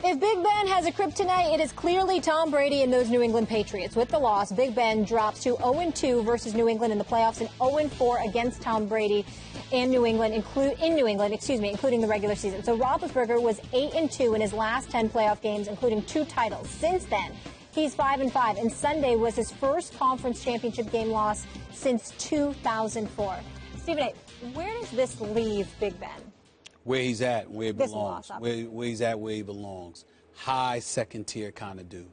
If Big Ben has a kryptonite, it is clearly Tom Brady and those New England Patriots. With the loss, Big Ben drops to 0-2 versus New England in the playoffs and 0-4 against Tom Brady and New England, including the regular season. So Roethlisberger was 8-2 in his last 10 playoff games, including 2 titles. Since then, he's 5-5, and Sunday was his first conference championship game loss since 2004. Stephen A., where does this leave Big Ben? Where he's at, where he belongs. Where he's at, where he belongs. High second tier kind of dude.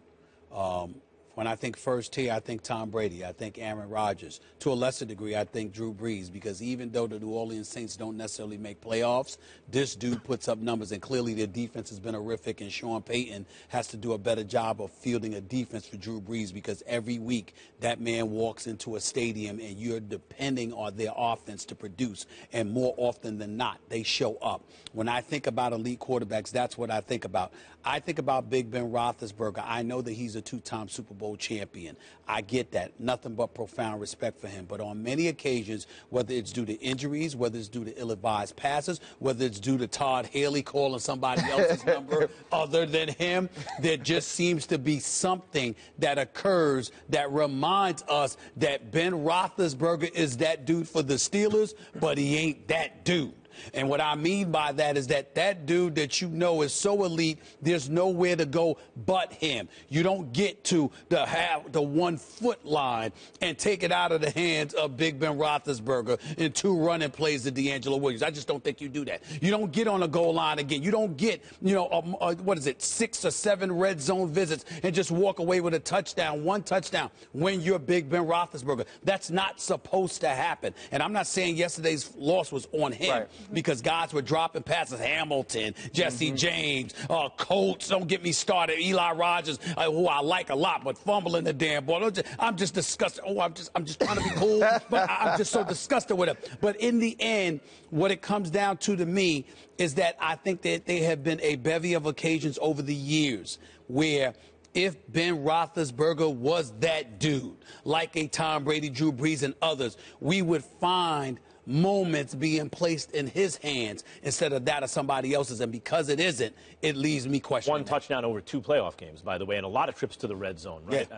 When I think first tier, I think Tom Brady. I think Aaron Rodgers. To a lesser degree, I think Drew Brees, because even though the New Orleans Saints don't necessarily make playoffs, this dude puts up numbers, and clearly their defense has been horrific, and Sean Payton has to do a better job of fielding a defense for Drew Brees, because every week that man walks into a stadium and you're depending on their offense to produce, and more often than not, they show up. When I think about elite quarterbacks, that's what I think about. I think about Big Ben Roethlisberger. I know that he's a 2-time Super Bowl champion. I get that. Nothing but profound respect for him. But on many occasions, whether it's due to injuries, whether it's due to ill-advised passes, whether it's due to Todd Haley calling somebody else's number other than him, there just seems to be something that occurs that reminds us that Ben Roethlisberger is that dude for the Steelers, but he ain't that dude. And what I mean by that is that that dude that you know is so elite, there's nowhere to go but him. You don't get to the 1 foot line and take it out of the hands of Big Ben Roethlisberger in 2 running plays to D'Angelo Williams. I just don't think you do that. You don't get on the goal line again. You don't get, 6 or 7 red zone visits and just walk away with a touchdown, 1 touchdown when you're Big Ben Roethlisberger. That's not supposed to happen. And I'm not saying yesterday's loss was on him. Right. Because guys were dropping passes. Hamilton, Jesse James, Colts, don't get me started. Eli Rogers, who I like a lot, but fumbling the damn ball. I'm just disgusted. I'm just trying to be cool, but I'm just so disgusted with him. But in the end, what it comes down to me is that I think that there have been a bevy of occasions over the years where if Ben Roethlisberger was that dude, like a Tom Brady, Drew Brees, and others, we would find moments being placed in his hands instead of that of somebody else's. And because it isn't, it leaves me questioning. 1 touchdown over 2 playoff games, by the way, and a lot of trips to the red zone, right?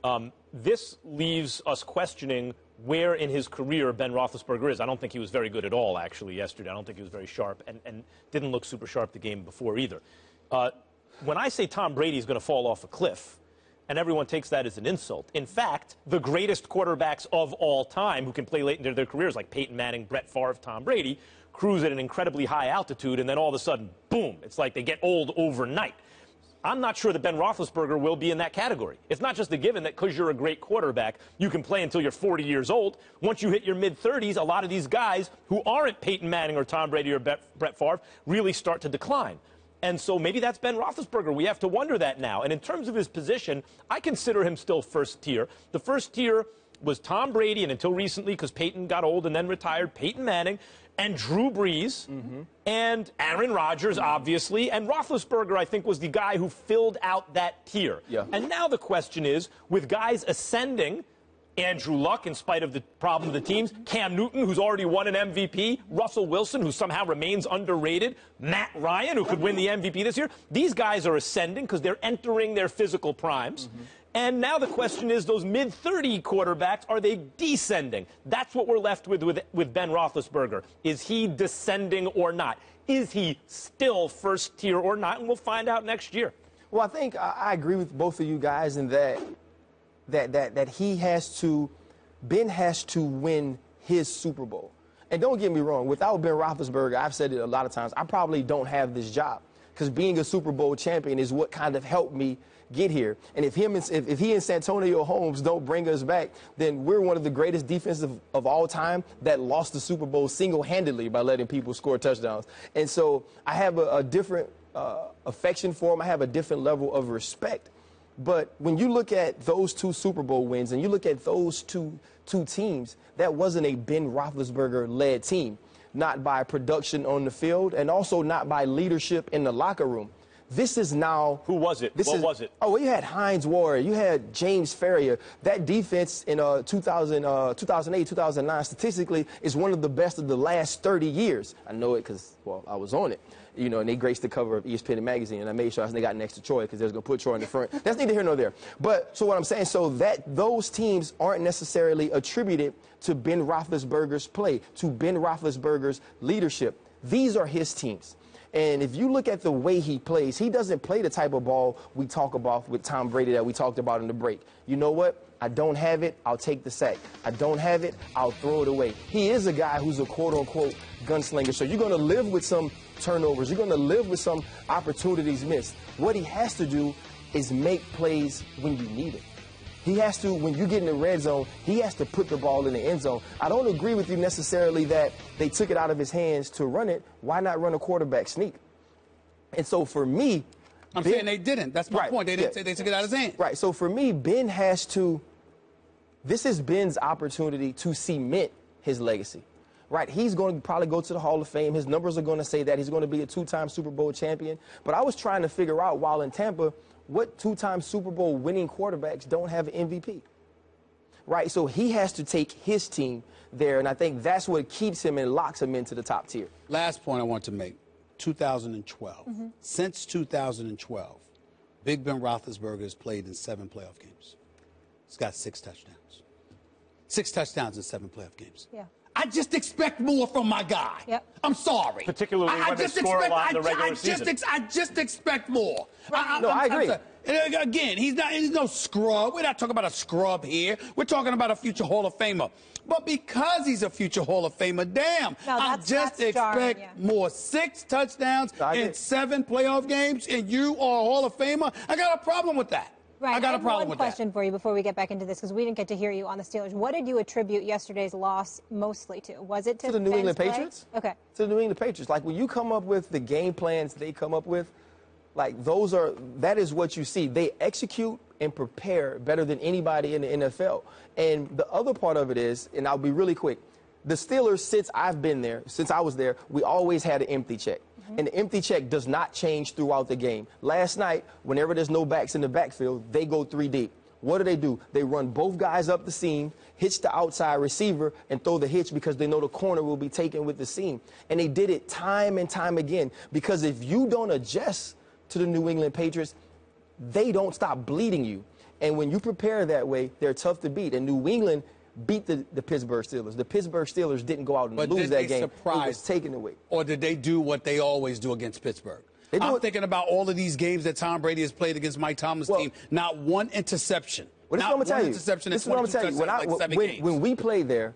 Yeah. This leaves us questioning where in his career Ben Roethlisberger is. I don't think he was very good at all, actually, yesterday. I don't think he was very sharp, and didn't look super sharp the game before either. When I say Tom Brady is going to fall off a cliff, and everyone takes that as an insult. In fact, the greatest quarterbacks of all time who can play late into their careers, like Peyton Manning, Brett Favre, Tom Brady, cruise at an incredibly high altitude, and then all of a sudden, boom, it's like they get old overnight. I'm not sure that Ben Roethlisberger will be in that category. It's not just a given that because you're a great quarterback, you can play until you're 40 years old. Once you hit your mid-30s, a lot of these guys who aren't Peyton Manning or Tom Brady or Brett Favre really start to decline. And so maybe that's Ben Roethlisberger. We have to wonder that now. And in terms of his position, I consider him still first tier. The first tier was Tom Brady, and until recently, because Peyton got old and then retired, Peyton Manning, and Drew Brees, and Aaron Rodgers, obviously. And Roethlisberger, I think, was the guy who filled out that tier. Yeah. And now the question is, with guys ascending, Andrew Luck, in spite of the problem of the teams, Cam Newton, who's already won an MVP, Russell Wilson, who somehow remains underrated, Matt Ryan, who could win the MVP this year. These guys are ascending because they're entering their physical primes. And now the question is, those mid-30 quarterbacks, are they descending? That's what we're left with Ben Roethlisberger. Is he descending or not? Is he still first tier or not? And we'll find out next year. Well, I think I agree with both of you guys in that Ben has to win his Super Bowl. And don't get me wrong, without Ben Roethlisberger, I've said it a lot of times, I probably don't have this job, because being a Super Bowl champion is what kind of helped me get here. And if he and Santonio Holmes don't bring us back, then we're one of the greatest defenses of all time that lost the Super Bowl single-handedly by letting people score touchdowns. And so I have a different affection for him. I have a different level of respect. But when you look at those 2 Super Bowl wins and you look at those two teams, that wasn't a Ben Roethlisberger-led team, not by production on the field and also not by leadership in the locker room. This is now... Who was it? What was it? Oh, well, you had Hines Ward. You had James Ferrier. That defense in 2008, 2009, statistically, is one of the best of the last 30 years. I know it because, well, I was on it. you know, and they graced the cover of ESPN magazine, and I made sure they got next to Troy because they was going to put Troy in the front. That's neither here nor there. But so what I'm saying, so that those teams aren't necessarily attributed to Ben Roethlisberger's play, to Ben Roethlisberger's leadership. These are his teams. And if you look at the way he plays, he doesn't play the type of ball we talk about with Tom Brady that we talked about in the break. You know what? I don't have it, I'll take the sack. I don't have it, I'll throw it away. He is a guy who's a quote-unquote gunslinger. So you're going to live with some turnovers. You're going to live with some opportunities missed. What he has to do is make plays when you need it. He has to, when you get in the red zone, he has to put the ball in the end zone. I don't agree with you necessarily that they took it out of his hands to run it. Why not run a quarterback sneak? And so for me, I'm saying they didn't. That's my point. They didn't say they took it out of his hands. Right. So for me, Ben has to, this is Ben's opportunity to cement his legacy. Right, he's going to probably go to the Hall of Fame. His numbers are going to say that. He's going to be a two-time Super Bowl champion. But I was trying to figure out, while in Tampa, what two-time Super Bowl winning quarterbacks don't have an MVP? Right, so he has to take his team there, and I think that's what keeps him and locks him into the top tier. Last point I want to make, 2012. Since 2012, Big Ben Roethlisberger has played in 7 playoff games. He's got 6 touchdowns. 6 touchdowns in 7 playoff games. Yeah. I just expect more from my guy. Yep. I'm sorry. Particularly when they score a lot in the regular season. I just expect more. Right. I agree. Again, he's no scrub. We're not talking about a scrub here. We're talking about a future Hall of Famer. But because he's a future Hall of Famer, damn, I just expect more. 6 touchdowns in 7 playoff games, and you are a Hall of Famer? I got a problem with that. Right. I got a problem with that. One question for you before we get back into this, because we didn't get to hear you on the Steelers. What did you attribute yesterday's loss mostly to? Was it to the New England Patriots? Okay. To the New England Patriots. Like, when you come up with the game plans they come up with, like, that is what you see. They execute and prepare better than anybody in the NFL. And the other part of it is, and I'll be really quick, the Steelers, since I've been there, since I was there, we always had an empty check. And the empty check does not change throughout the game. Last night, whenever there's no backs in the backfield, they go 3 deep. What do? They run both guys up the seam, hitch the outside receiver, and throw the hitch because they know the corner will be taken with the seam. And they did it time and time again, because if you don't adjust to the New England Patriots, they don't stop bleeding you. And when you prepare that way, they're tough to beat. And New England beat the Pittsburgh Steelers. The Pittsburgh Steelers didn't go out and lose that game. It was taken away. Or did they do what they always do against Pittsburgh? I'm thinking about all of these games that Tom Brady has played against Mike Tomlin's team. Not one interception. Well, this is what I'm going to tell you. This is what I'm going to tell you. When we played there,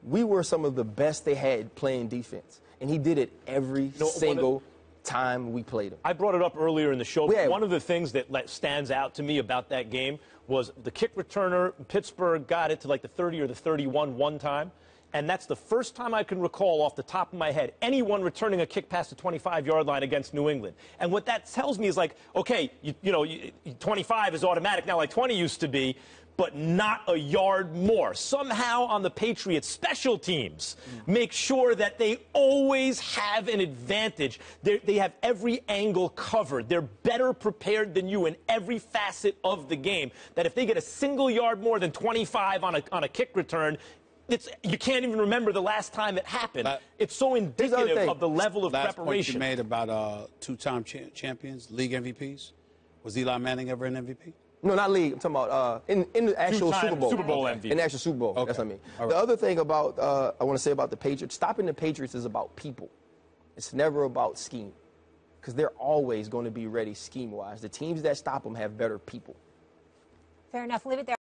we were some of the best they had playing defense. And he did it every single time we played him. I brought it up earlier in the show. One of the things that stands out to me about that game was the kick returner. Pittsburgh got it to like the 30 or the 31 one time. And that's the first time I can recall off the top of my head anyone returning a kick past the 25-yard line against New England. And what that tells me is, like, okay, 25 is automatic now, like 20 used to be, but not a yard more. Somehow on the Patriots special teams make sure that they always have an advantage. They have every angle covered. They're better prepared than you in every facet of the game. That if they get a single yard more than 25 on a kick return, you can't even remember the last time it happened. It's so indicative of the level of preparation. Point you made about 2-time champions, league MVPs. Was Eli Manning ever an MVP? No, not league. I'm talking about in the actual Super Bowl. Super Bowl MVP. In the actual Super Bowl. Okay. That's what I mean. Right. The other thing about I want to say about the Patriots, stopping the Patriots is about people. It's never about scheme, because they're always going to be ready scheme-wise. The teams that stop them have better people. Fair enough. Leave it there.